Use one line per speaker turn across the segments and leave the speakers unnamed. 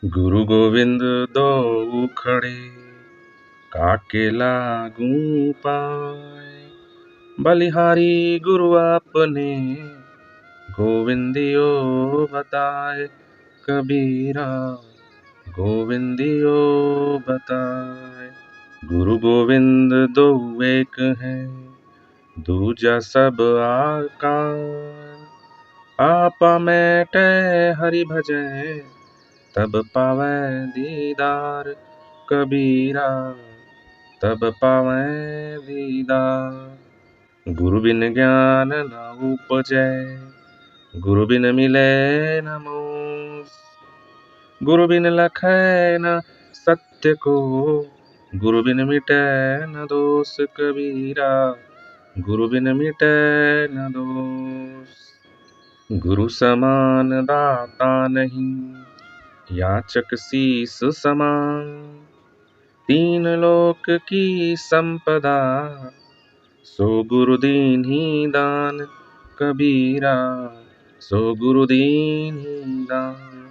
गुरु गोविंद दो खड़े, काके लागू पाए। बलिहारी गुरु आपने, गोविंदियो बताए। कबीरा गोविंदियो बताए। गुरु गोविंद दो एक हैं, दूजा सब आकार। आपा मैटे हरि भजै, तब पावै दीदार। कबीरा तब पावै दीदार। गुरु बिन ज्ञान न उपजै, गुरु बिन मिलै न मोक्ष। गुरु बिन लखै न सत्य को, गुरु बिन मिटै न दोष। कबीरा गुरु बिन मिटै न दोष। गुरु समान दाता नहीं, याचक शीस समान। तीन लोक की संपदा, सो गुरु दीन्ही दान। कबीरा सो गुरु दीन्ही दान।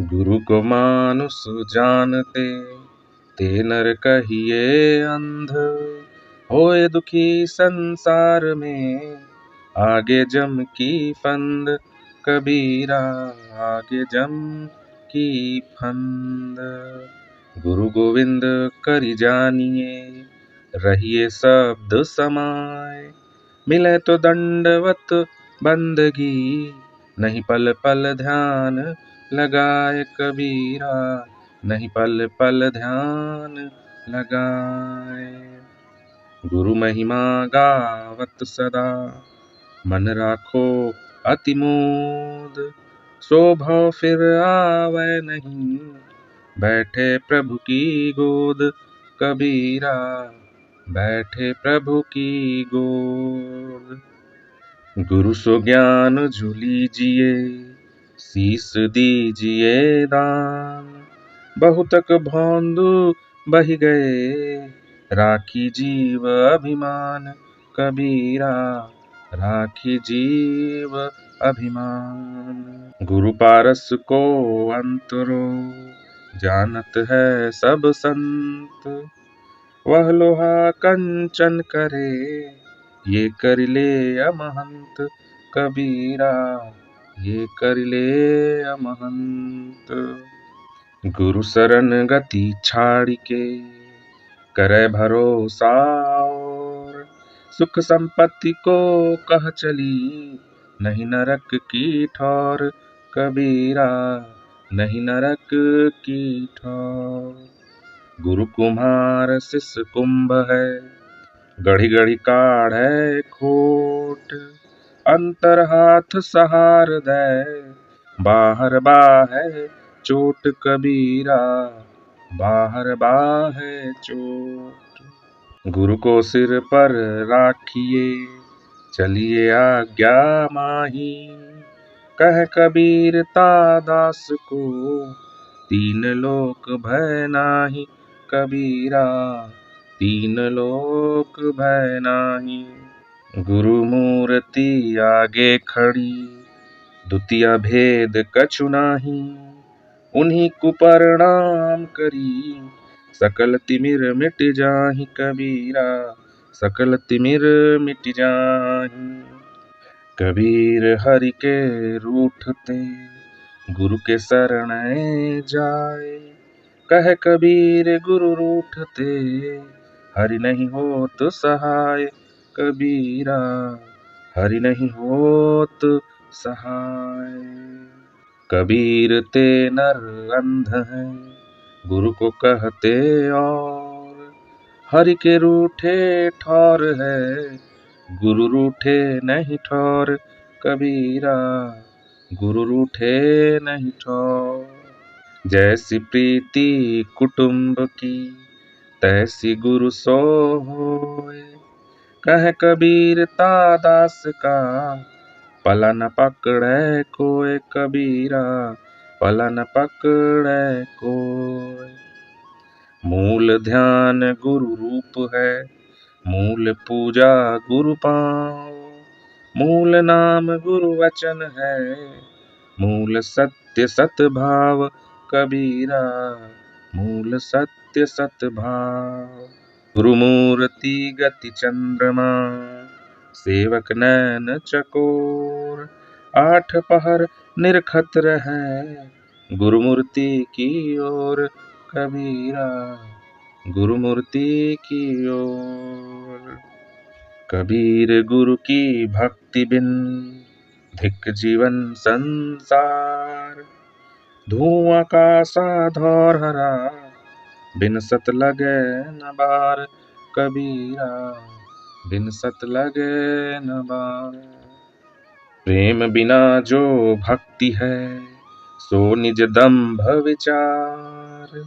गुरु को मानुष जानते, ते नर कहिए अंध। होए दुखी संसार में, आगे जम की फंद। कबीरा आगे जम की फंद। गुरु गोविंद करि जानिए, रहिए शब्द समाए। मिले तो दंडवत बंदगी, नहीं पल पल ध्यान लगाए। कबीरा नहीं पल पल ध्यान लगाए। गुरु महिमा गावत सदा, मन राखो अति मोद। सो भव फिर आवे नहीं, बैठे प्रभु की गोद। कबीरा बैठे प्रभु की गोद। गुरु सो ज्ञान जो लीजिए, शीस दीजिए दान। बहुतक भौंदू बहि गए, राखी जीव अभिमान। कबीरा राखी जीव अभिमान। गुरु पारस को अंतरो, जानत है सब संत। वह लोहा कंचन करे, ये कर ले अमहंत। कबीरा ये कर ले अमहंत। गुरु शरण गति छाड़ के, करे भरोसा और। सुख संपत्ति को कह चली, नहीं नरक की ठौर। कबीरा नहीं नरक की ठौर। गुरु कुम्हार शिष्य कुंभ है, गढ़ी गढ़ी काढ़ै खोट। अंतर हाथ सहार दै, बाहर बाहै चोट। कबीरा बाहर बाहै चोट। गुरु को सिर पर राखिए, चलिए आज्ञा माही। कह कबीर दास को, तीन लोक भय नाही। कबीरा तीन लोक भय नाही। गुरु मूर्ति आगे खड़ी, द्वितीय भेद कछु नाही। उन्हीं कुप्रणाम करी, सकल तिमिर मिट जाहि। कबीरा सकल तिमिर मिट जाहि। कबीर हरि के रूठते, गुरु के शरण जाए। कह कबीर गुरु रूठते, हरि नहीं होत सहाय। कबीरा हरि नहीं होत सहाय। कबीर ते नर अंध हैं, गुरु को कहते और। हरि के रूठे ठौर है, गुरु रूठे नहीं ठौर। कबीरा गुरु रूठे नहीं ठौर। जैसी प्रीति कुटुंब की, तैसी गुरु सो होए। कह कबीर दास का, पला न पकड़ै कोय। कबीरा पला न पकड़ै कोय। मूल ध्यान गुरु रूप है, मूल पूजा गुरु पाँव। मूल नाम गुरु वचन है, मूल सत्य सत भाव। कबीरा मूल सत्य सतभाव। गुरुमूर्ति गति चंद्रमा सेवक नैन चकोर, आठ पहर निरखत रहे गुरुमूर्ति की ओर। कबीरा गुरुमूर्ति की ओर। कबीर गुरु की भक्ति बिन धिक जीवन संसार, धुआं का सा धौर हरा बिन सत लगे न बार। कबीरा बिन सत लगे न बार। प्रेम बिना जो भक्ति है सो निज दंभ विचार,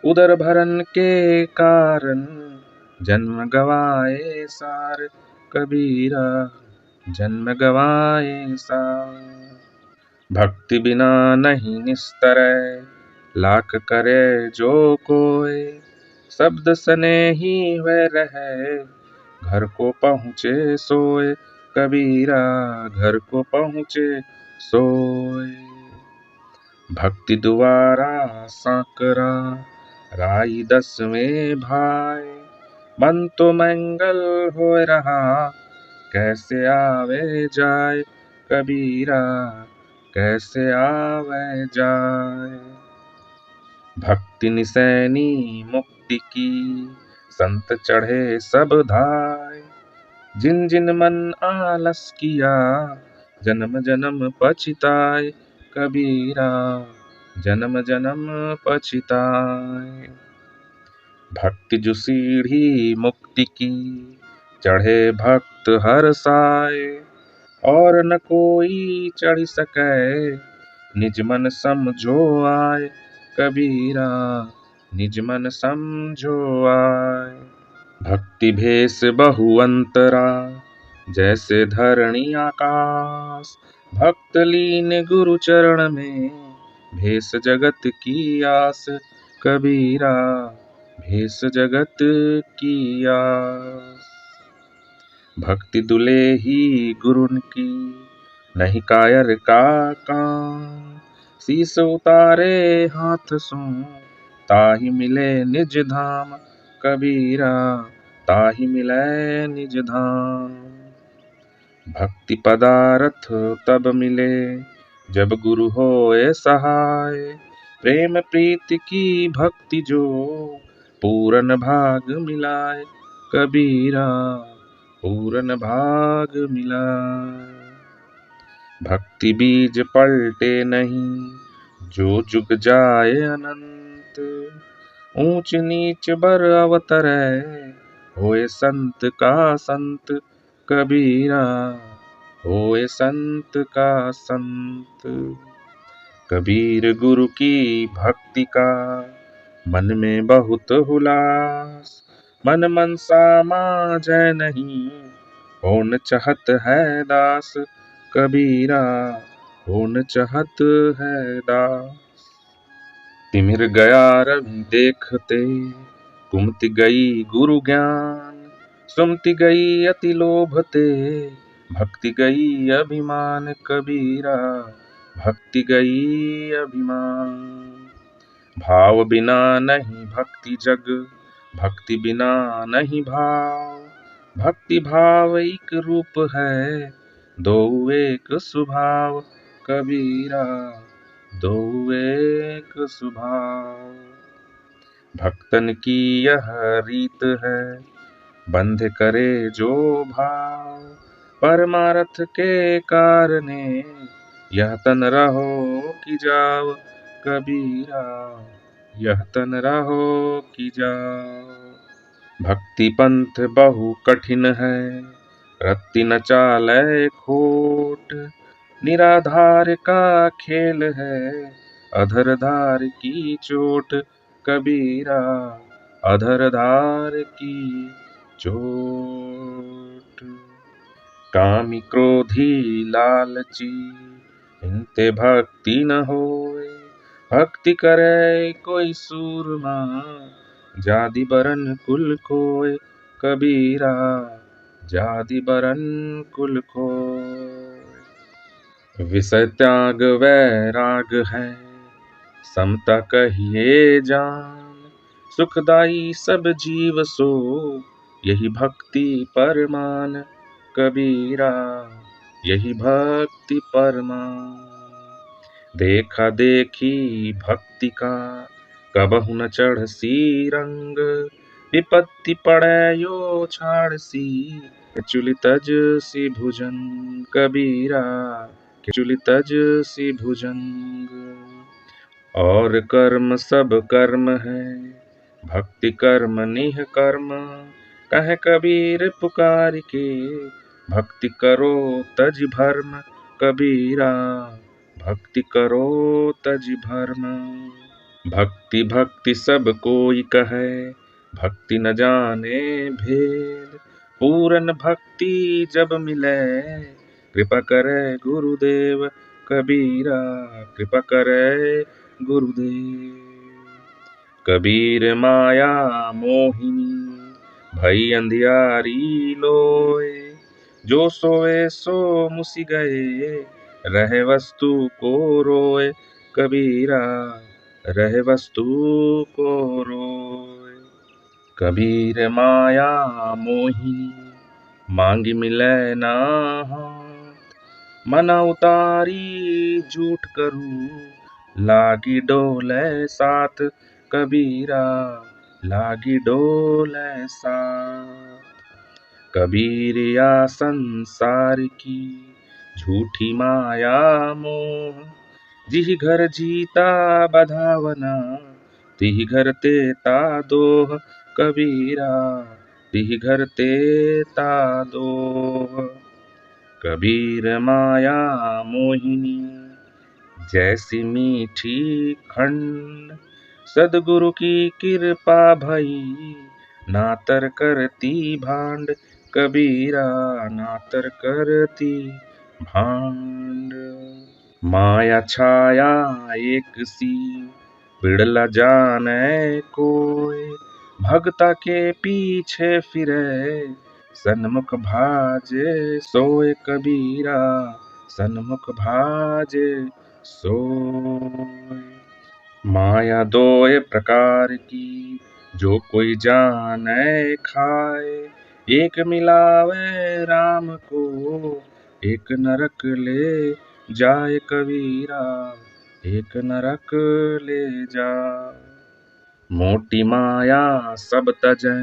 उदर भरन के कारण जन्म गवाए सार। कबीरा जन्म गवाए सार। भक्ति बिना नहीं निस्तरै लाख करे जो कोय, शब्द सने ही वह रहे घर को पहुँचे सोए। कबीरा घर को पहुँचे सोए। भक्ति द्वारा सांकरा राई 10वें भाई, मन तो मंगल हो रहा कैसे आवे जाए। कबीरा कैसे आवे जाए। भक्ति निसैनी मुक्ति की संत चढ़े सब धाय, जिन जिन मन आलस किया जन्म जन्म पछिताए। कबीरा जन्म जन्म पछिताए। भक्ति जो सीढ़ी मुक्ति की चढ़े भक्त हर साए, और न कोई चढ़ सके निज मन समझो आए। कबीरा निज मन समझो आए। भक्ति भेष बहु अंतरा जैसे धरणी आकाश, भक्त लीन गुरु चरण में भेष जगत की आस। कबीरा भेष जगत की आस। भक्ति दुले ही गुरुन की नहीं कायर का काम, शीस उतारे हाथ सो ताहि मिले निज धाम। कबीरा ताहि मिले निज धाम। भक्ति पदारथ तब मिले जब गुरु होए सहाय, प्रेम प्रीति की भक्ति जो पूरन भाग मिलाए। कबीरा पूरन भाग मिलाए। भक्ति बीज पलटे नहीं जो जुग जाए अनंत, ऊंच नीच बर अवतरै होए संत का संत। कबीरा होए संत का संत। कबीर गुरु की भक्ति का मन में बहुत हुलास, मन मनसा माजै नहीं होन चाहत है दास। कबीरा होन चाहत है दास। तिमिर गया रवि देखते कुमति गई गुरु ज्ञान, सुमति गई अति लोभते भक्ति गई अभिमान। कबीरा भक्ति गई अभिमान। भाव बिना नहीं भक्ति जग, भक्ति बिना नहीं भाव, भक्ति भाव एक रूप है दो एक स्वभाव। कबीरा दो एक स्वभाव। भक्तन की यह रीत है बंध करे जो भाव, परमार्थ के कारणे यह तन रहो कि जाव। कबीरा यह तन रहो कि जाओ। भक्ति पंथ बहु कठिन है रत्ति न चालै खोट, निराधार का खेल है अधरधार की चोट। कबीरा अधरधार की चोट। कामी क्रोधी लालची इनते भक्ति न होए, भक्ति करे कोई सूरमा जाति बरन कुल खोए। कबीरा जाति बरन कुल खोए। विषय त्याग वैराग है समता कहिए जान, सुखदाई सब जीव सो, यही भक्ति परमान कबीरा, यही भक्ति परमान। देखा देखी भक्ति का कबहु न चढ़सी रंग, विपत्ति पड़े यो छाड़सी, चुली तज सी भुजंग कबीरा, चुली तज सी भुजंग। और कर्म सब कर्म है, भक्ति कर्म निह कर्म, कहे कबीर पुकार के, भक्ति करो तज भर्म कबीरा, भक्ति करो तज भर्म। भक्ति भक्ति सब कोई कहे, भक्ति न जाने भेद, पूरन भक्ति जब मिले, कृपा करे गुरुदेव कबीरा, कृपा करे गुरुदेव। कबीर माया मोहिनी भई अंधियारी लोए, जो सोए सो मुसि गए, रहे वस्तु को रोए कबीरा, रहे वस्तु को रोए। कबीर माया मोहिनी मांगी मिले ना हाथ, मना उतारी झूठ करूं, लागी डोले साथ कबीरा, लागी डोले साथ। कबीर या संसार की झूठी माया मोह, जिहि घर जीता बधावना, तिहि घर तेता दोह कबीरा, तिहि घर तेता दोह। कबीर माया मोहिनी जैसी मीठी खंड, सदगुरु की कृपा भई, नातर करती भांड कबीरा, नातर करती भांड। माया छाया एक सी बिड़ला जाने कोय, भगता के पीछे फिरे, सन्मुख भाजे सोए कबीरा, सन्मुख भाजे सोए। माया दोय प्रकार की जो कोई जाने खाए, एक मिलावे राम को, एक नरक ले जाए कबीरा, एक नरक ले जाए। मोटी माया सब तजै,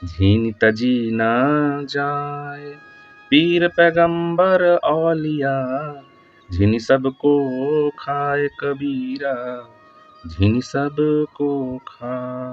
झीन तजी ना जाए, पीर पैगंबर औलिया, झिन सबको खाए कबीरा, झिन सबको खाए।